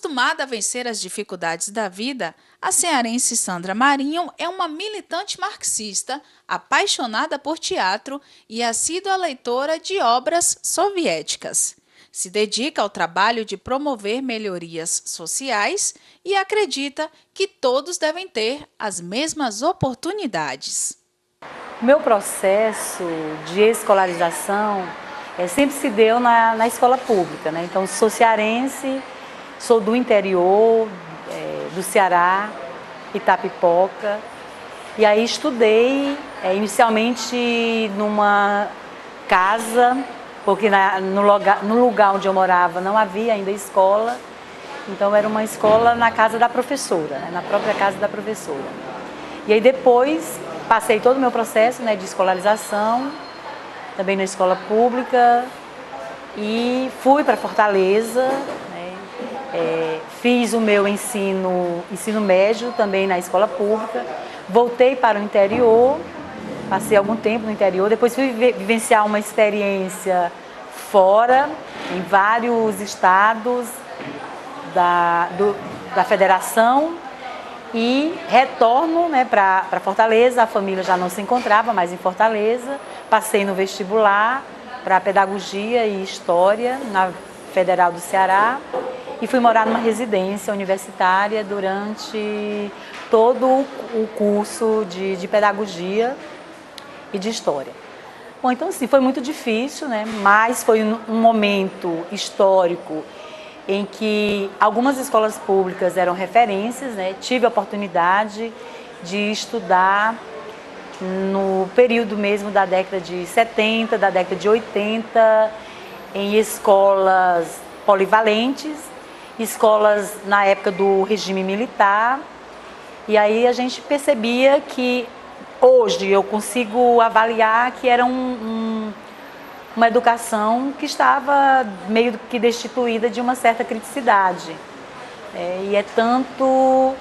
Acostumada a vencer as dificuldades da vida, a cearense Sandra Marinho é uma militante marxista, apaixonada por teatro e assídua leitora de obras soviéticas. Se dedica ao trabalho de promover melhorias sociais e acredita que todos devem ter as mesmas oportunidades. Meu processo de escolarização sempre se deu na escola pública, né? Então, sou cearense, sou do interior do Ceará, Itapipoca, e aí estudei inicialmente numa casa, porque no lugar onde eu morava não havia ainda escola, então era uma escola na casa da professora, né? Na própria casa da professora. E aí depois passei todo o meu processo, né, de escolarização, também na escola pública, e fui para Fortaleza, né, fiz o meu ensino médio também na escola pública, voltei para o interior, passei algum tempo no interior, depois fui vivenciar uma experiência fora, em vários estados da federação, e retorno, né, para Fortaleza. A família já não se encontrava mais em Fortaleza, passei no vestibular para Pedagogia e História na Federal do Ceará e fui morar numa residência universitária durante todo o curso de Pedagogia e de História. Bom, então assim, foi muito difícil, né, mas foi um momento histórico em que algumas escolas públicas eram referências, né? Tive a oportunidade de estudar no período mesmo da década de 70, da década de 80, em escolas polivalentes, escolas na época do regime militar, e aí a gente percebia que hoje eu consigo avaliar que era uma educação que estava meio que destituída de uma certa criticidade. E é tanto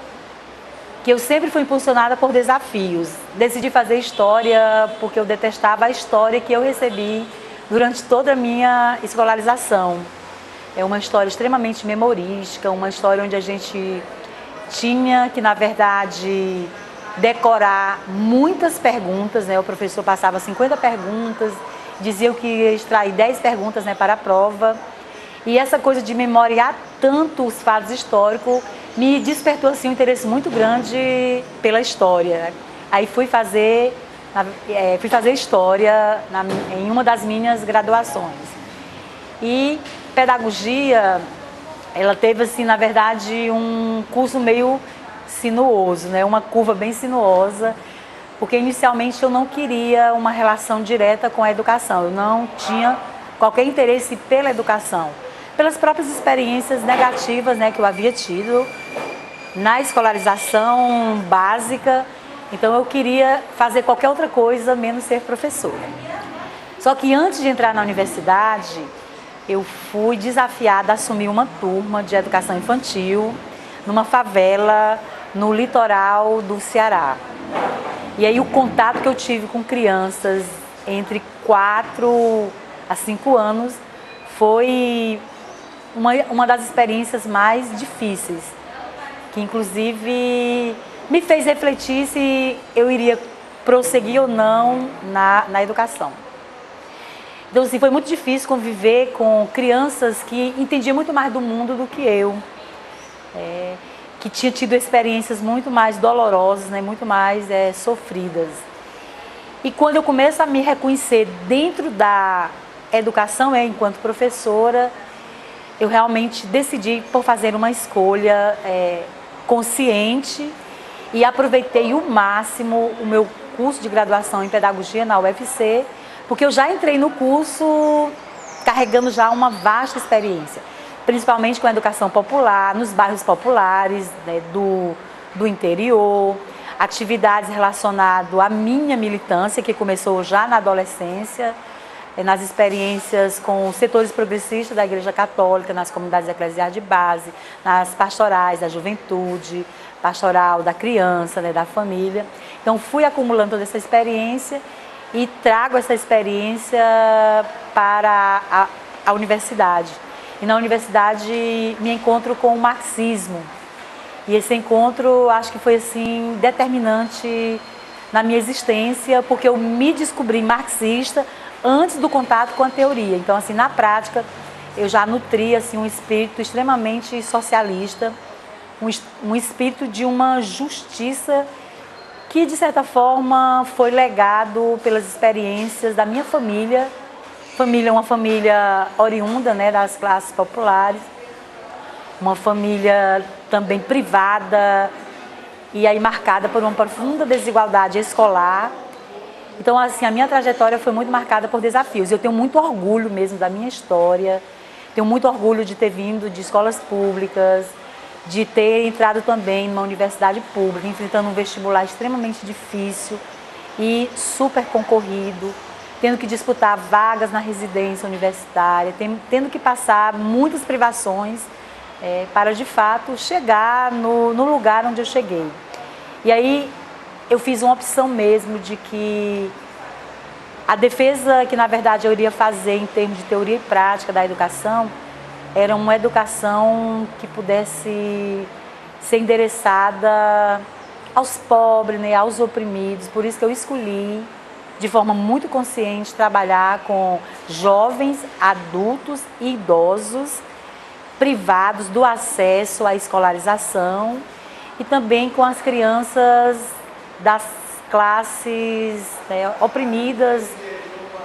que eu sempre fui impulsionada por desafios. Decidi fazer história porque eu detestava a história que eu recebi durante toda a minha escolarização. É uma história extremamente memorística, uma história onde a gente tinha que, na verdade, decorar muitas perguntas, né? O professor passava 50 perguntas, dizia que ia extrair 10 perguntas, né, para a prova. E essa coisa de memoriar tanto os fatos históricos me despertou assim, um interesse muito grande pela história. Aí fui fazer história em uma das minhas graduações. E pedagogia, ela teve assim, na verdade, um curso meio sinuoso, né, uma curva bem sinuosa, porque inicialmente eu não queria uma relação direta com a educação, eu não tinha qualquer interesse pela educação, pelas próprias experiências negativas, né, que eu havia tido na escolarização básica, então eu queria fazer qualquer outra coisa menos ser professora. Só que antes de entrar na universidade, eu fui desafiada a assumir uma turma de educação infantil numa favela no litoral do Ceará. E aí o contato que eu tive com crianças entre 4 a 5 anos foi uma das experiências mais difíceis, que inclusive me fez refletir se eu iria prosseguir ou não na educação. Então assim, foi muito difícil conviver com crianças que entendiam muito mais do mundo do que eu. Que tinha tido experiências muito mais dolorosas, né, muito mais sofridas. E quando eu começo a me reconhecer dentro da educação, enquanto professora, eu realmente decidi por fazer uma escolha consciente e aproveitei o máximo o meu curso de graduação em pedagogia na UFC, porque eu já entrei no curso carregando já uma vasta experiência, principalmente com a educação popular, nos bairros populares, né, do interior, atividades relacionadas à minha militância, que começou já na adolescência, nas experiências com setores progressistas da Igreja Católica, nas comunidades eclesiais de base, nas pastorais da juventude, pastoral da criança, né, da família. Então fui acumulando toda essa experiência e trago essa experiência para a universidade. e na universidade me encontro com o marxismo. E esse encontro acho que foi assim determinante na minha existência, porque eu me descobri marxista antes do contato com a teoria. Então, assim, na prática, eu já nutria assim um espírito extremamente socialista, um espírito de uma justiça que, de certa forma, foi legado pelas experiências da minha família. Uma família oriunda, né, das classes populares, uma família também privada e aí marcada por uma profunda desigualdade escolar. Então, assim, a minha trajetória foi muito marcada por desafios. Eu tenho muito orgulho mesmo da minha história, tenho muito orgulho de ter vindo de escolas públicas, de ter entrado também numa universidade pública, enfrentando um vestibular extremamente difícil e super concorrido, tendo que disputar vagas na residência universitária, tendo que passar muitas privações para, de fato, chegar no lugar onde eu cheguei. E aí eu fiz uma opção mesmo de que a defesa que, na verdade, eu iria fazer em termos de teoria e prática da educação era uma educação que pudesse ser endereçada aos pobres, né, aos oprimidos. Por isso que eu escolhi, de forma muito consciente, trabalhar com jovens, adultos e idosos privados do acesso à escolarização e também com as crianças das classes oprimidas,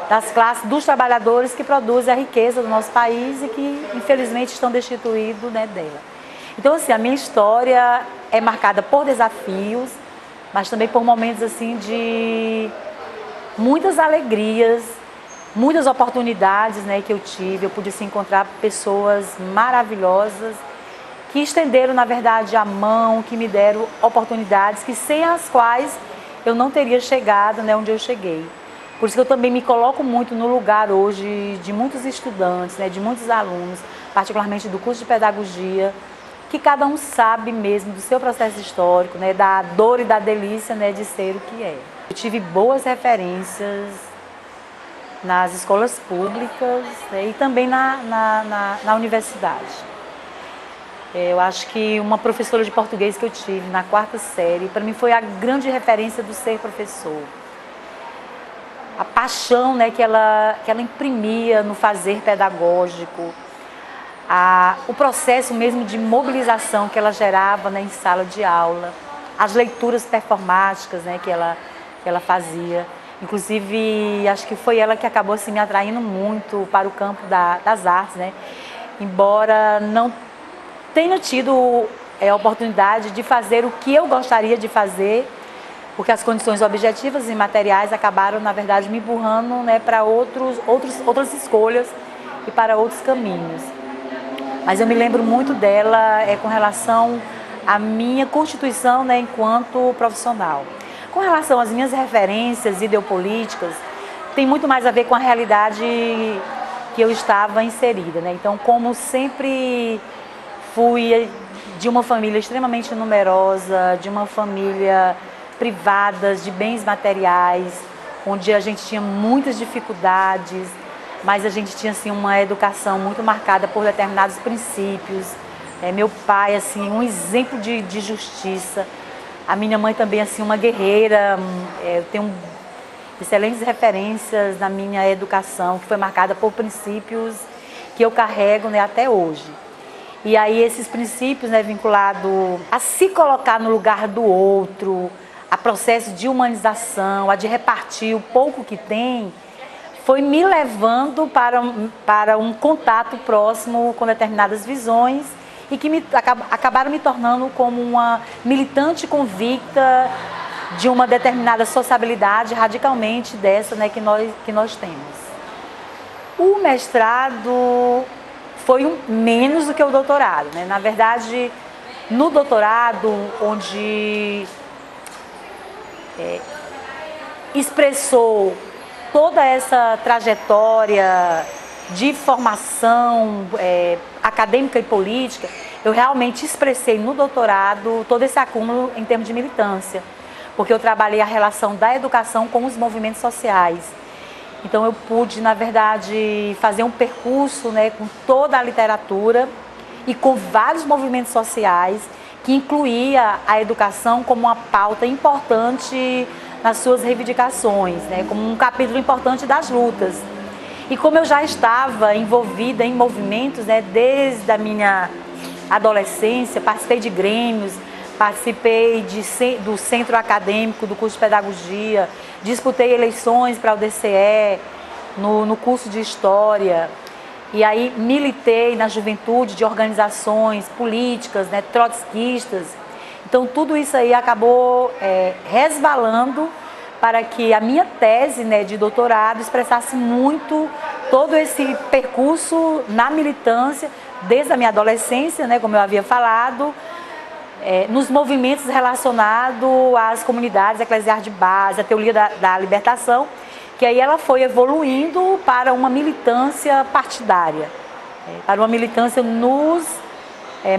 das classes dos trabalhadores que produzem a riqueza do nosso país e que, infelizmente, estão destituídos, né, dela. Então, assim, a minha história é marcada por desafios, mas também por momentos assim de muitas alegrias, muitas oportunidades, né, que eu tive. Eu pude assim, encontrar pessoas maravilhosas que estenderam, na verdade, a mão, que me deram oportunidades que sem as quais eu não teria chegado, né, onde eu cheguei. Por isso que eu também me coloco muito no lugar hoje de muitos estudantes, né, de muitos alunos, particularmente do curso de pedagogia, que cada um sabe mesmo do seu processo histórico, né, da dor e da delícia, né, de ser o que é. Eu tive boas referências nas escolas públicas, né, e também na universidade. Eu acho que uma professora de português que eu tive na 4ª série, para mim foi a grande referência do ser professor. A paixão, né, que ela imprimia no fazer pedagógico, o processo mesmo de mobilização que ela gerava, né, em sala de aula, as leituras performáticas, né, que ela fazia. Inclusive, acho que foi ela que acabou assim, me atraindo muito para o campo das artes, né? Embora não tenha tido a oportunidade de fazer o que eu gostaria de fazer, porque as condições objetivas e materiais acabaram, na verdade, me empurrando, né, para outras escolhas e para outros caminhos. Mas eu me lembro muito dela com relação à minha constituição, né, enquanto profissional. Com relação às minhas referências ideopolíticas, tem muito mais a ver com a realidade que eu estava inserida, né? Então, como sempre fui de uma família extremamente numerosa, de uma família privada, de bens materiais, onde a gente tinha muitas dificuldades, mas a gente tinha assim, uma educação muito marcada por determinados princípios. Meu pai, assim, um exemplo de justiça. A minha mãe também, assim, uma guerreira. Eu tenho excelentes referências na minha educação, que foi marcada por princípios que eu carrego, né, até hoje. E aí esses princípios, né, vinculados a se colocar no lugar do outro, a processo de humanização, a de repartir o pouco que tem, foi me levando para um contato próximo com determinadas visões e que acabaram me tornando como uma militante convicta de uma determinada sociabilidade radicalmente dessa, né, que nós temos. O mestrado foi menos do que o doutorado, né? Na verdade, no doutorado, onde expressou toda essa trajetória de formação acadêmica e política, eu realmente expressei no doutorado todo esse acúmulo em termos de militância, porque eu trabalhei a relação da educação com os movimentos sociais. Então eu pude, na verdade, fazer um percurso, né, com toda a literatura e com vários movimentos sociais que incluía a educação como uma pauta importante nas suas reivindicações, né, como um capítulo importante das lutas. E como eu já estava envolvida em movimentos, né, desde a minha adolescência, participei de grêmios, participei do centro acadêmico do curso de pedagogia, disputei eleições para o DCE no curso de história, e aí militei na juventude de organizações políticas, né, trotskistas. Então tudo isso aí acabou resvalando para que a minha tese, né, de doutorado expressasse muito todo esse percurso na militância, desde a minha adolescência, né, como eu havia falado, nos movimentos relacionados às comunidades eclesiais de base, a teoria da libertação, que aí ela foi evoluindo para uma militância partidária, para uma militância nos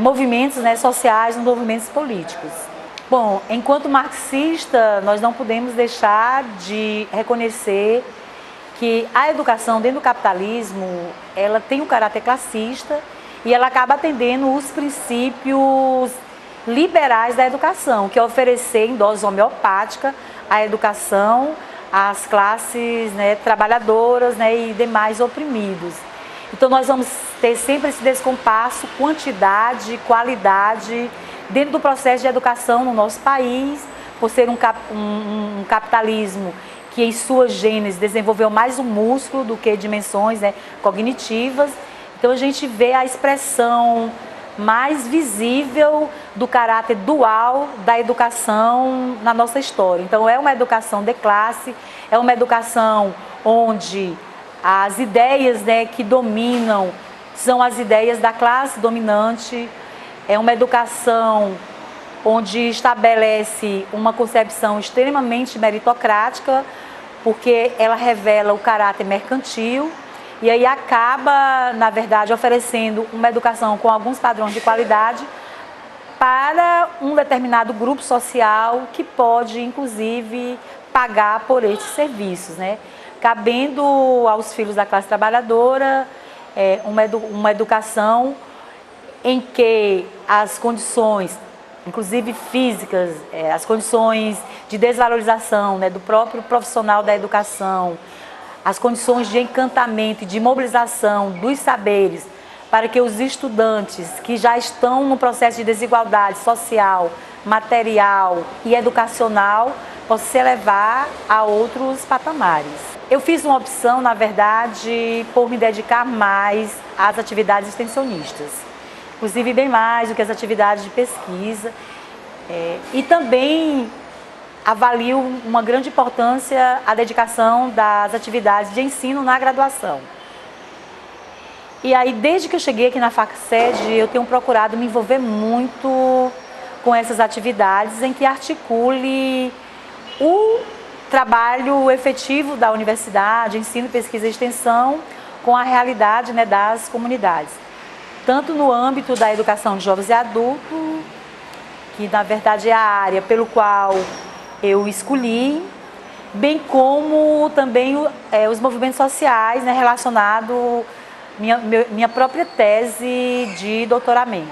movimentos, né, sociais, nos movimentos políticos. Bom, enquanto marxista, nós não podemos deixar de reconhecer que a educação dentro do capitalismo, ela tem um caráter classista e ela acaba atendendo os princípios liberais da educação, que é oferecer em dose homeopática a educação às classes, né, trabalhadoras, né, e demais oprimidos. Então nós vamos ter sempre esse descompasso, quantidade e qualidade dentro do processo de educação no nosso país, por ser um capitalismo que em sua gênese desenvolveu mais o músculo do que dimensões, né, cognitivas. Então a gente vê a expressão mais visível do caráter dual da educação na nossa história. Então é uma educação de classe, é uma educação onde as ideias, né, que dominam são as ideias da classe dominante, é uma educação onde estabelece uma concepção extremamente meritocrática, porque ela revela o caráter mercantil, e aí acaba, na verdade, oferecendo uma educação com alguns padrões de qualidade para um determinado grupo social que pode, inclusive, pagar por estes serviços, né? Cabendo aos filhos da classe trabalhadora uma educação em que as condições, inclusive físicas, as condições de desvalorização, né, do próprio profissional da educação, as condições de encantamento e de mobilização dos saberes para que os estudantes que já estão no processo de desigualdade social, material e educacional possam se elevar a outros patamares. Eu fiz uma opção, na verdade, por me dedicar mais às atividades extensionistas, inclusive bem mais do que as atividades de pesquisa, e também avalio uma grande importância a dedicação das atividades de ensino na graduação. E aí, desde que eu cheguei aqui na FACSED, eu tenho procurado me envolver muito com essas atividades em que articule o trabalho efetivo da universidade, ensino, pesquisa e extensão, com a realidade, né, das comunidades. Tanto no âmbito da educação de jovens e adultos, que na verdade é a área pelo qual eu escolhi, bem como também os movimentos sociais, né, relacionados minha própria tese de doutoramento.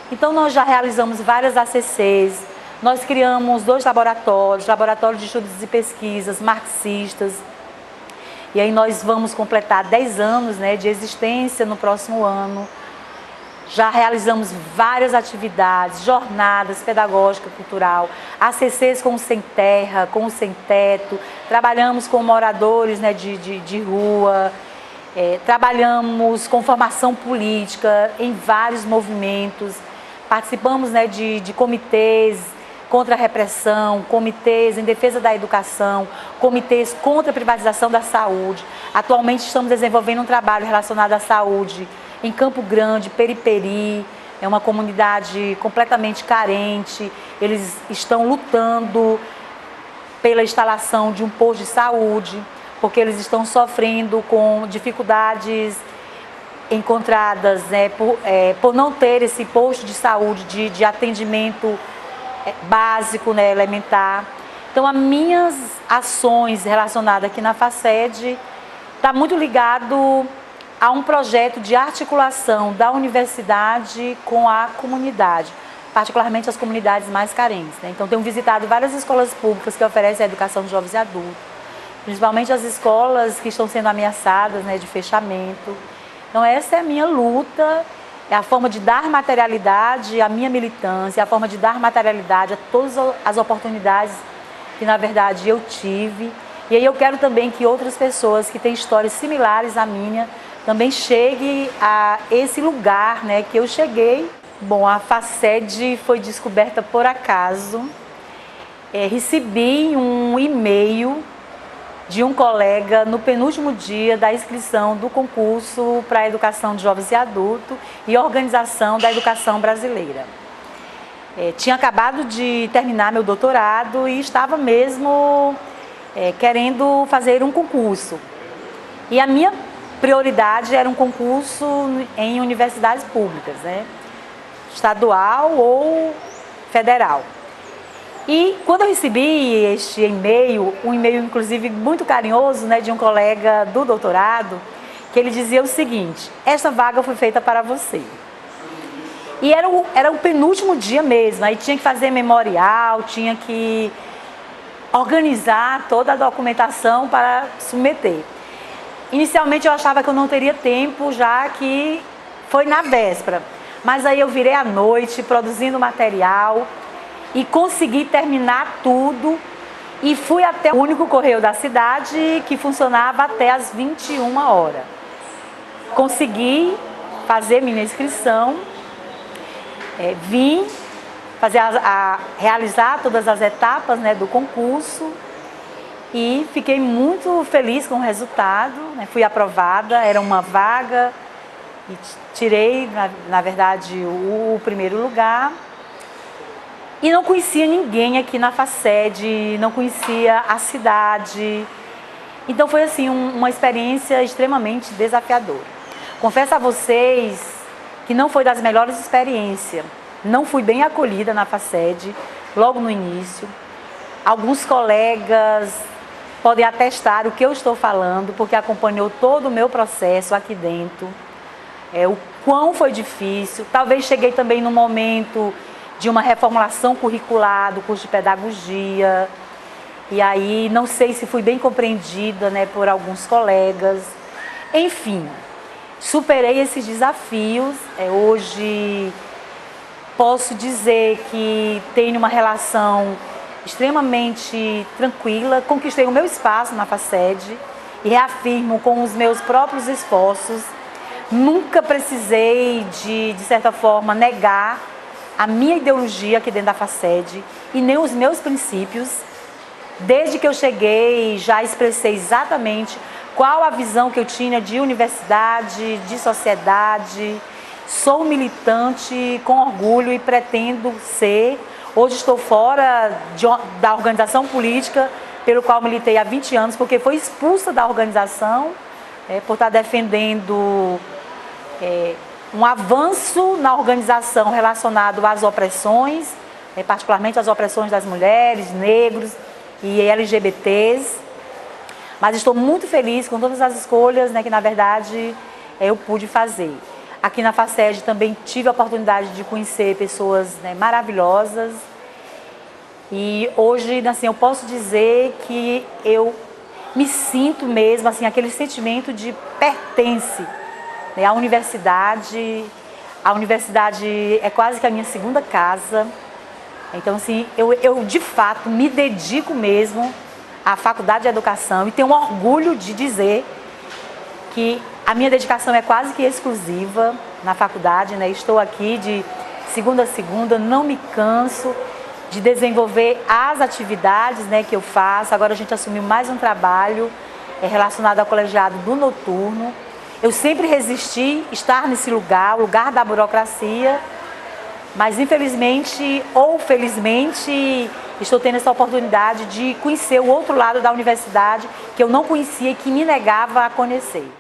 Então nós já realizamos várias ACCs, nós criamos 2 laboratórios, laboratórios de estudos e pesquisas marxistas, e aí nós vamos completar 10 anos, né, de existência no próximo ano. Já realizamos várias atividades, jornadas pedagógica, cultural, ACCs com o Sem Terra, com o Sem Teto, trabalhamos com moradores, né, de rua, trabalhamos com formação política em vários movimentos, participamos, né, de comitês contra a repressão, comitês em defesa da educação, comitês contra a privatização da saúde. Atualmente estamos desenvolvendo um trabalho relacionado à saúde em Campo Grande, Periperi, é uma comunidade completamente carente. Eles estão lutando pela instalação de um posto de saúde, porque eles estão sofrendo com dificuldades encontradas, né, por não ter esse posto de saúde, de atendimento básico, né, elementar. Então, as minhas ações relacionadas aqui na FACSED está muito ligado a um projeto de articulação da universidade com a comunidade, particularmente as comunidades mais carentes, né? Então, tenho visitado várias escolas públicas que oferecem a educação de jovens e adultos, principalmente as escolas que estão sendo ameaçadas, né, de fechamento. Então, essa é a minha luta, é a forma de dar materialidade à minha militância, é a forma de dar materialidade a todas as oportunidades que, na verdade, eu tive. E aí eu quero também que outras pessoas que têm histórias similares à minha também cheguem a esse lugar, né, que eu cheguei. Bom, a Faced foi descoberta por acaso. Recebi um e-mail de um colega no penúltimo dia da inscrição do concurso para a educação de jovens e adultos e organização da educação brasileira. Tinha acabado de terminar meu doutorado e estava mesmo querendo fazer um concurso. E a minha prioridade era um concurso em universidades públicas, né? Estadual ou federal. E quando eu recebi este e-mail, um e-mail inclusive muito carinhoso, né, de um colega do doutorado, que ele dizia o seguinte: esta vaga foi feita para você. E era o penúltimo dia mesmo, aí tinha que fazer memorial, tinha que organizar toda a documentação para submeter. Inicialmente eu achava que eu não teria tempo, já que foi na véspera. Mas aí eu virei à noite produzindo material e consegui terminar tudo e fui até o único correio da cidade que funcionava até às 21 horas. Consegui fazer minha inscrição, vim fazer realizar todas as etapas, né, do concurso e fiquei muito feliz com o resultado, né? Fui aprovada, era uma vaga e tirei, na verdade, o primeiro lugar. E não conhecia ninguém aqui na Faced, não conhecia a cidade. Então foi assim uma experiência extremamente desafiadora. Confesso a vocês que não foi das melhores experiências. Não fui bem acolhida na Faced logo no início. Alguns colegas podem atestar o que eu estou falando, porque acompanhou todo o meu processo aqui dentro. O quão foi difícil. Talvez cheguei também no momento de uma reformulação curricular do curso de pedagogia. E aí não sei se fui bem compreendida, né, por alguns colegas. Enfim, superei esses desafios. Hoje posso dizer que tenho uma relação extremamente tranquila, conquistei o meu espaço na Faced e reafirmo com os meus próprios esforços. Nunca precisei de certa forma, negar a minha ideologia aqui dentro da Faced e nem os meus princípios. Desde que eu cheguei, já expressei exatamente qual a visão que eu tinha de universidade, de sociedade. Sou militante com orgulho e pretendo ser. Hoje estou fora da organização política pelo qual militei há 20 anos, porque fui expulsa da organização por estar defendendo um avanço na organização relacionado às opressões, particularmente as opressões das mulheres, negros e LGBTs. Mas estou muito feliz com todas as escolhas, né, que na verdade eu pude fazer. Aqui na Faced também tive a oportunidade de conhecer pessoas, né, maravilhosas. E hoje, assim, eu posso dizer que eu me sinto mesmo, assim, aquele sentimento de pertence, né, à universidade. A universidade é quase que a minha segunda casa. Então, assim, eu de fato me dedico mesmo à Faculdade de Educação e tenho orgulho de dizer que a minha dedicação é quase que exclusiva na faculdade, né? Estou aqui de segunda a segunda, não me canso de desenvolver as atividades, né, que eu faço. Agora a gente assumiu mais um trabalho relacionado ao colegiado do noturno. Eu sempre resisti a estar nesse lugar, o lugar da burocracia, mas infelizmente ou felizmente estou tendo essa oportunidade de conhecer o outro lado da universidade que eu não conhecia e que me negava a conhecer.